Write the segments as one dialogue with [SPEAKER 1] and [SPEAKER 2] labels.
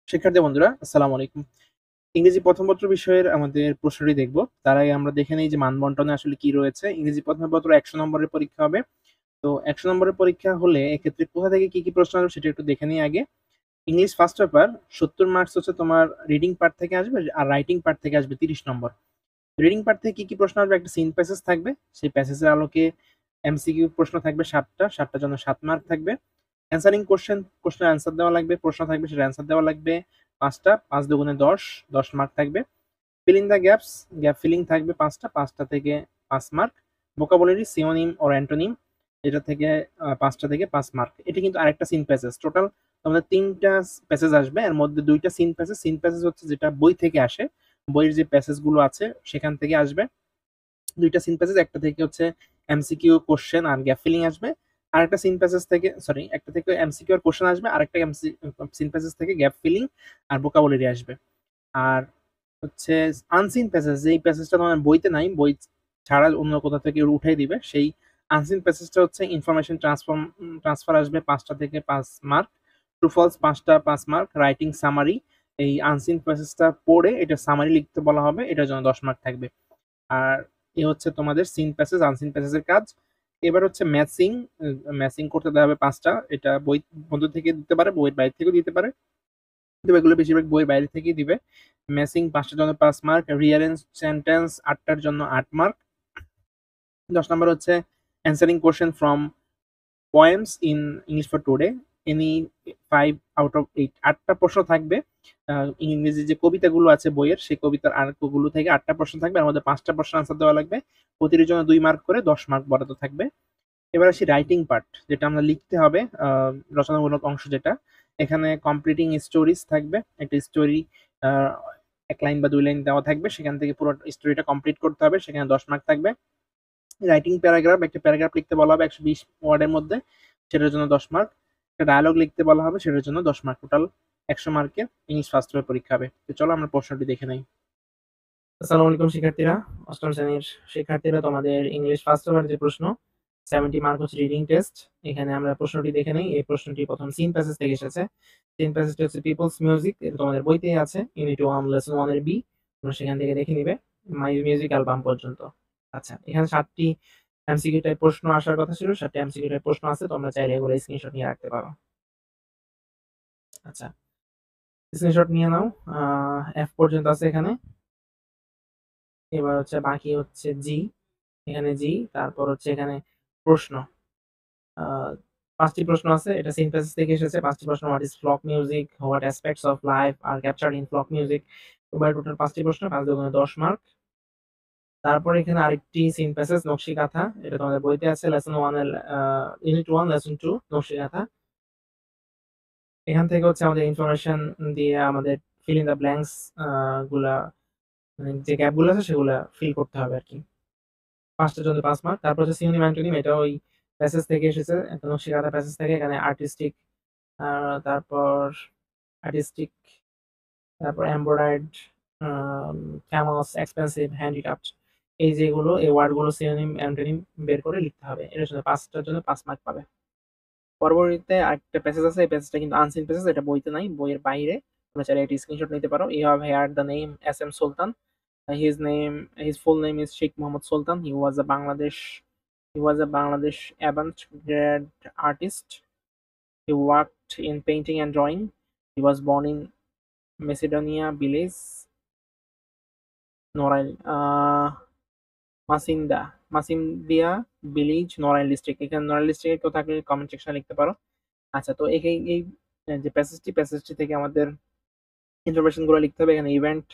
[SPEAKER 1] শিক্ষার্থী বন্ধুরা, আসসালামু আলাইকুম। ইংরেজি প্রথম পত্র বিষয়ের আমাদের প্রশ্নটি দেখব। তার আগে আমরা দেখে নেই যে মান বন্টনে আসলে কি রয়েছে। ইংরেজি প্রথম পত্র ১০০ নম্বরের পরীক্ষা হবে। তো ১০০ নম্বরের পরীক্ষা হলে এক্ষেত্রে কোথা থেকে কি প্রশ্ন আসবে সেটা একটু দেখে নিই আগে। ইংলিশ ফার্স্ট পেপার ৭০ মার্কস হচ্ছে তোমার রিডিং পার্ট থেকে আসবে আর রাইটিং পার্ট থেকে আসবে ৩০ নম্বর। রিডিং পার্ট থেকে কি প্রশ্ন আসবে? একটা সিন প্যাসেজ থাকবে। সেই প্যাসেজের আলোকে এমসিকিউ প্রশ্ন থাকবে ৭টা, ৭টার জন্য ৭ মার্ক থাকবে। অ্যান্সারিং কোশ্চেনের অ্যান্সার দেওয়া লাগবে, প্রশ্ন থাকবে সেটার অ্যান্সার দেওয়া লাগবে ৫টা, ৫ দুগুণে ১০, ১০ মার্ক থাকবে। Fill in the gaps, gap filling থাকবে ৫টা, ৫টা থেকে ৫ mark. Vocabulary, synonym or antonym এটা থেকে ৫টা থেকে ৫ মার্ক। এটা কিন্তু আরেকটা সিন প্যাসেজ। টোটাল তোমাদের ৩টা প্যাসেজ আসবে। এর মধ্যে ২টা সিন প্যাসেজ। সিন প্যাসেজ হচ্ছে যেটা বই থেকে আসে। বইয়ের যে প্যাসেজ গুলো আছে সেখান থেকে আসবে। ২টা সিন প্যাসেজ, একটা থেকে হচ্ছে এমসিকিউ কোশ্চেন আর গ্যাপ ফিলিং আসবে। আরেকটা সিন প্যাসেজ থেকে একটা থেকে এমসিকিউ আর কোশ্চেন আসবে, আরেকটা সিন প্যাসেজ থেকে গ্যাপ ফিলিং আর ভোকাবুলারি আসবে। আর হচ্ছে আনসিন প্যাসেজ, যেই প্যাসেজটা তোমার বইতে নাই, বই ছাড়া অন্য কোথা থেকে উঠাই দিবে, সেই আনসিন প্যাসেজটা হচ্ছে ইনফরমেশন ট্রান্সফার আসবে ৫টা থেকে ৫ মার্ক। ট্রু ফলস ৫টা ৫ মার্ক। রাইটিং সামারি, এই আনসিন প্যাসেজটা পড়ে এটা সামারি লিখতে বলা হবে, এটার জন্য ১০ মার্ক থাকবে। আর এ হচ্ছে তোমাদের সিন প্যাসেজ, আনসিন প্যাসেজের কাজ। এবার হচ্ছে ম্যাচিং। ম্যাচিং করতে দেওয়া হবে ৫টা। এটা বই মধ্য থেকে দিতে পারে, বইয়ের বাইরে থেকেও দিতে পারে, কিন্তু এগুলো বেশিরভাগ বইয়ের বাইরে থেকেই দিবে। ম্যাচিং ৫টার জন্য ৫ মার্ক। রিঅ্যারেঞ্জ সেন্টেন্স ৮টার জন্য ৮ মার্ক। ১০ নম্বর হচ্ছে answering question from poems in English for today, any 5 out of 8। ৮টা প্রশ্ন থাকবে। ইংরেজি যে কবিতাগুলো আছে বইয়ের, সেই কবিতার গুলো থেকে ৮টা প্রশ্ন থাকবে। এর মধ্যে ৫টা প্রশ্ন আনসার দেওয়া লাগবে। প্রতিটির জন্য ২ মার্ক করে ১০ মার্ক বরাদ্দ থাকবে। এবার আসি রাইটিং পার্ট, যেটা আমরা লিখতে হবে, রচনামূলক অংশ যেটা। এখানে কমপ্লিটিং স্টোরিজ থাকবে। একটা স্টোরি ১ লাইন বা ২ লাইন দেওয়া থাকবে। সেখান থেকে পুরো স্টোরিটা কমপ্লিট করতে হবে। সেখানে ১০ মার্ক থাকবে। রাইটিং প্যারাগ্রাফ, একটা প্যারাগ্রাফ লিখতে বলা হবে ১২০ ওয়ার্ডের মধ্যে, সেটার জন্য ১০ মার্ক। একটা ডায়ালগ লিখতে বলা হবে, সেটার জন্য ১০ মার্ক। টোটাল ১০০ মার্কের ইংলিশ ফার্স্ট পেপার পরীক্ষা হবে। তো চলো আমরা প্রশ্নটি দেখে নেই।
[SPEAKER 2] আসসালামু আলাইকুম শিক্ষার্থীরা। অষ্টম শ্রেণীর শিক্ষার্থীরা, তোমাদের ইংলিশ ফার্স্ট পেপার যে প্রশ্ন 70 মার্ক হচ্ছে রিডিং টেস্ট। এখানে আমরা প্রশ্নটি দেখে নেই। এই প্রশ্নটি প্রথম সিন প্যাসেজ থেকে এসেছে। সিন প্যাসেজটি হচ্ছে পিপলস মিউজিক, এটা তোমাদের বইতেই আছে, ইউনিট 1 লেসন 1 এর বি। তোমরা সেখান থেকে দেখে নিবে মাই মিউজিক অ্যালবাম পর্যন্ত। আচ্ছা, এখানে 7টি এমসিকিউ টাইপ প্রশ্ন আসার কথা ছিল, 7টি এমসিকিউ টাইপ প্রশ্ন আছে, তোমরা চাইলে এগুলো স্ক্রিনশট নিয়ে রাখতে পারো। আচ্ছা, স্ক্রিনশট নিয়ে নাও। এফ পর্যন্ত আছে এখানে। এবার হচ্ছে বাকি হচ্ছে জি। এখানে জি, তারপর হচ্ছে এখানে প্রশ্ন। ৫টি প্রশ্ন আছে, এটা সিনথেসিস থেকে এসেছে। ৫টি প্রশ্ন: what is folk music, what aspects of life are captured in folk music. এবার টোটাল ৫টি প্রশ্ন, ৫ দুগুণে ১০ মার্ক। তারপর এখানে আরেকটি সিন প্যাসেজ নকশি কাঁথা, এটা তোমাদের বইতে আছে, লেসন 1 এর ইউনিট 1 লেসন 2 নকশি কাঁথা। এখান থেকে হচ্ছে আমাদের ইনফরমেশন দিয়ে আমাদের ফিল ইন দ্য ব্ল্যাঙ্কস গুলা, মানে যে গ্যাপ গুলো আছে সেগুলা ফিল করতে হবে আরকি। ৫টার জন্য ৫ মার্ক। তারপর হচ্ছে সিনোনিম অ্যান্টোনিম, এটা ওই প্যাসেজ থেকে এসেছে, একটা নকশিকাঁথা প্যাসেজ থেকে। এখানে আর্টিস্টিক, তারপর আর্টিস্টিক, তারপর এমব্রয়ডার্ড, আম ফেমাস, এক্সপেনসিভ, হ্যান্ডিক্রাফট, এই যেগুলো, এই ওয়ার্ডগুলো সিনোনিম, অ্যান্টোনিম বের করে লিখতে হবে। এটার জন্য ৫টার জন্য ৫ মার্ক পাবে। পরবর্তীতে আরেকটা প্যাসেজ আছে, এই প্যাসেজটা কিন্তু আনসিন প্যাসেজ, এটা বইতে নাই, বইয়ের বাইরে। তোমরা চাইলে এটি স্ক্রিনশট নিতে পারো। You have heard the name S M Sultan. His full name is Sheikh Mohammed Sultan. He was a Bangladesh avant-garde artist. He worked in painting and drawing. He was born in Macedonia village, Norail, Masimdia village, Narail district. এখানে নড়াইল ডিস্ট্রিক্টে কেউ থাকলে comment সেকশনে লিখতে পারো। আচ্ছা, তো এই যে প্যাসেজটি থেকে আমাদের ইনফরমেশন গুলো লিখতে হবে। এখানে ইভেন্ট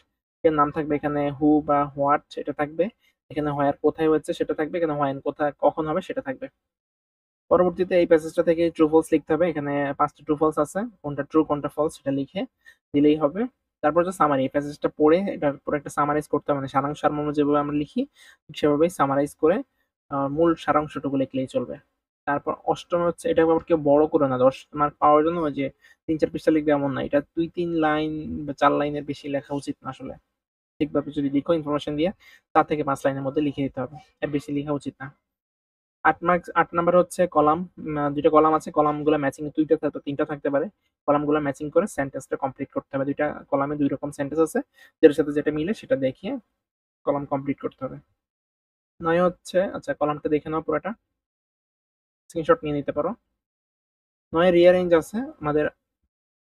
[SPEAKER 2] এর নাম থাকবে, এখানে হু বা হোয়াট এটা থাকবে, এখানে হোয়ার কোথায় হচ্ছে সেটা থাকবে, এখানে হোয়েন কোথায় কখন হবে সেটা থাকবে। পরবর্তীতে এই প্যাসেজটা থেকে ট্রু ফলস লিখতে হবে। এখানে ৫টা ট্রু ফলস আছে, কোনটা ট্রু কোনটা ফলস সেটা লিখে দিলেই হবে। তারপর হচ্ছে সামারি, এই প্যাসেজটা পড়ে এটার পুরো একটা সামারাইজ করতে হবে, মানে সারাংশ সারমর্ম যেভাবে আমরা লিখি ঠিক সেভাবেই সামারাইজ করে মূল সারাংশটুকু লিখলেই চলবে। তারপর অষ্টমে হচ্ছে, এটা আবার কেউ বড় করে না, ১০ মার্ক পাওয়ার জন্য ওই যে ৩-৪ পৃষ্ঠা লিখবে এমন না, এটা ২-৩ লাইন বা ৪ লাইনের বেশি লেখা উচিত না আসলে। ঠিকভাবে যদি লিখো ইনফরমেশন দিয়ে, ৪ থেকে ৫ লাইনের মধ্যে লিখে দিতে হবে, এর বেশি লেখা উচিত না। 8 নাম্বার হচ্ছে কলাম। ২ টা কলাম আছে। কলামগুলো ম্যাচিং ২ টা থাকতে ৩ টা থাকতে পারে। কলামগুলো ম্যাচিং করে সেন্টেন্সটা কমপ্লিট করতে হবে। ২ টা কলামে ২ রকম সেন্টেন্স আছে। যেটার সাথে যেটা মিলে সেটা দেখিয়ে কলাম কমপ্লিট করতে হবে। ৯ হচ্ছে আচ্ছা কলামটা দেখে নাও পুরাটা। স্ক্রিনশট নিয়ে নিতে পারো। ৯ এ রিঅ্যারেঞ্জ আছে। আমাদের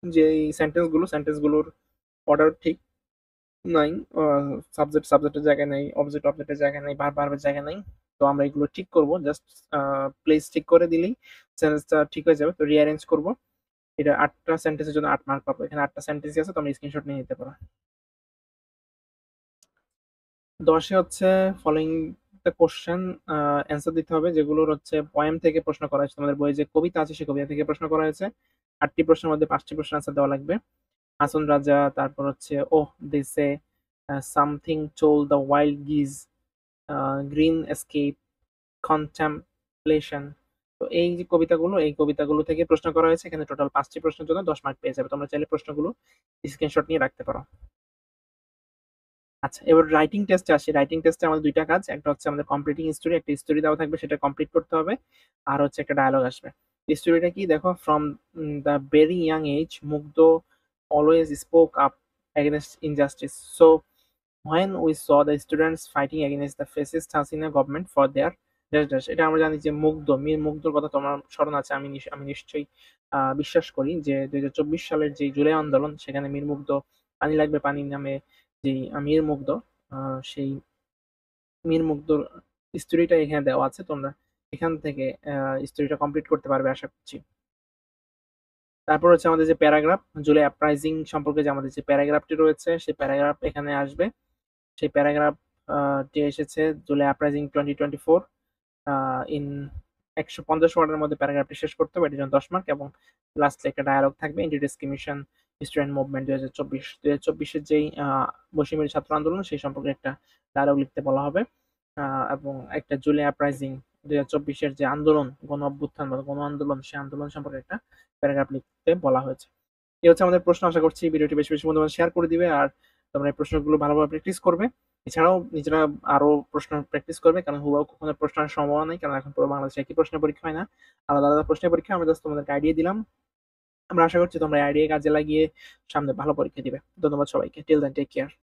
[SPEAKER 2] যেই সেন্টেন্সগুলোর অর্ডার ঠিক নাই। সাবজেক্টের জায়গায় নাই, অবজেক্টের জায়গায় নাই, ভার্বের জায়গায় নাই। তো আমরা এগুলো ঠিক করব। জাস্ট প্লেস ঠিক করে দিলেই সেন্টেন্সটা ঠিক হয়ে যাবে। তো রিঅ্যারেঞ্জ করব। এটা ৮ টা সেন্টেন্সের জন্য ৮ মার্ক পাবো। এখানে ৮ টা সেন্টেন্সই আছে, তোমরা স্ক্রিনশট নিয়ে নিতে পারো। ১০ এ হচ্ছে ফলোইং দ্যা কোয়েশ্চেন অ্যান্সার দিতে হবে, যেগুলোর হচ্ছে পোয়েম থেকে প্রশ্ন করা হয়েছে। তোমাদের বইয়ে যে কবিতা আছে সেই কবিতা থেকে প্রশ্ন করা হয়েছে। ৮ টি প্রশ্নের মধ্যে ৫ টি প্রশ্নের অ্যান্সার দেওয়া লাগবে। হাসন রাজা, তারপর হচ্ছে ওহ দে সে, সামথিং টোল্ড দ্য ওয়াইল্ড গিজ, গ্রিন এস্কেপ, কন্টেম্পলেশন। তো এই যে কবিতাগুলো, এই কবিতাগুলো থেকে প্রশ্ন করা হয়েছে। এখানে টোটাল ৫ টি প্রশ্নের জন্য ১০ মার্ক পেয়ে যাবে। তোমরা চাইলে প্রশ্নগুলো স্ক্রিনশট নিয়ে রাখতে পারো। আচ্ছা, এবার রাইটিং টেস্টে আসি। রাইটিং টেস্টে আমাদের ২ টা কাজ। একটা হচ্ছে আমাদের কমপ্লিটিং স্টোরি, একটা স্টোরি দেওয়া থাকবে সেটা কমপ্লিট করতে হবে। আর হচ্ছে একটা ডায়ালগ আসবে। স্টোরিটা কি দেখো, from the very young age Mugdha always spoke up against injustice. So when we saw the students fighting against the fascist Hasina government for their dash dash, এটা আমরা জানি যে মুগ্ধ, মীর মুগ্ধর কথা তোমার স্মরণ আছে। আমি নিশ্চয়ই বিশ্বাস করি যে ২০২৪ সালের যে জুলাই আন্দোলন, সেখানে মীর মুগ্ধ পানি লাগবে পানি নামে যেই মীর মুগ্ধ, সেই মীর মুগ্ধর স্টোরিটা এখানে দেওয়া আছে। তোমরা এখান থেকে স্টোরিটা কমপ্লিট করতে পারবে আশা করছি। তারপর হচ্ছে আমাদের যে প্যারাগ্রাফ, জুলাই আপরাইজিং সম্পর্কে যে আমাদের যে প্যারাগ্রাফটি রয়েছে, সেই প্যারাগ্রাফ এখানে আসবে। সেই প্যারাগ্রাফ টি এসেছে জুলাই আপরাইজিং 2024 ইন ১৫০ ওয়ার্ডের মধ্যে প্যারাগ্রাফটি শেষ করতে হবে। এটার জন্য ১০ মার্ক এবং লাস্টে একটা ডায়ালগ থাকবে। ইন্ডিডিয়াস কমিশন স্টুডেন্ট মুভমেন্ট ২০২৪। ২০২৪ এর যেই বৈষম্যবিরোধী ছাত্র আন্দোলন সেই সম্পর্কে একটা ডায়ালগ লিখতে বলা হবে। এবং একটা জুলাই আপরাইজিং ২০২৪ এর যে আন্দোলন, গণ অভ্যুত্থান বা গণ আন্দোলন, সেই আন্দোলন সম্পর্কে একটা প্যারাগ্রাফ লিখতে বলা হয়েছে। এই হচ্ছে আমাদের প্রশ্ন। আশা করছি ভিডিওটি বেশি বেশি বন্ধু শেয়ার করে দিবে আর তোমরা এই প্রশ্নগুলো ভালোভাবে প্র্যাকটিস করবে। এছাড়াও নিজেরা আরো প্রশ্ন প্র্যাকটিস করবে, কারণ হুবহু কখনো প্রশ্ন আসার সম্ভাবনা নেই, কারণ এখন পুরো বাংলাদেশে একই প্রশ্নের পরীক্ষা হয় না, আলাদা আলাদা প্রশ্নের পরীক্ষা। আমরা জাস্ট তোমাদেরকে আইডিয়া দিলাম। আমরা আশা করছি তোমরা আইডিয়া কাজে লাগিয়ে সামনে ভালো পরীক্ষা দিবে। ধন্যবাদ সবাইকে। Till then take care.